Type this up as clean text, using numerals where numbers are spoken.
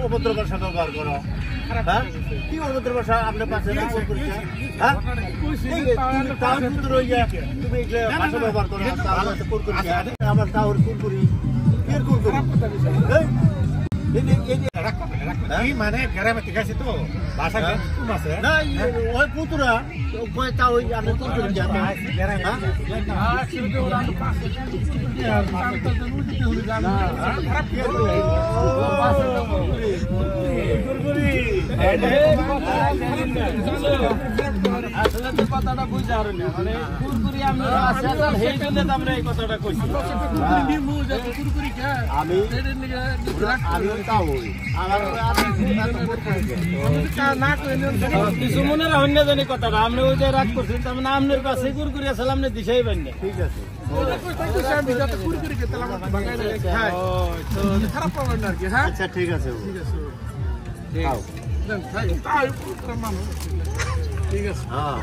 অভদ্র ভাষা ব্যবহার করো, কি অভদ্র ভাষা আপনার পাশে তুমি ভাষা ব্যবহার করো আমার তাহলে কুরকুরি মানে গ্রামে ঠিক আছে তো ভাষা কম আছে না ওই পুতুরা তা ওই আমরা কুরকুরি আসলে তো কথাটা বুঝা আর না মানে কুরকুরি আমরা আছে আর সেই জন্য আমরা এই কথাটা কইছি আমি তাও কিছু মনে রাখেন না জানি কথাটা আমরা ওই যে রাগ করছি তার মানে আপনার কাছে কুরকুরি আসলে আপনি দিশাই পাইন না ঠিক আছে আচ্ছা ঠিক আছে ঠিক আছে হ্যাঁ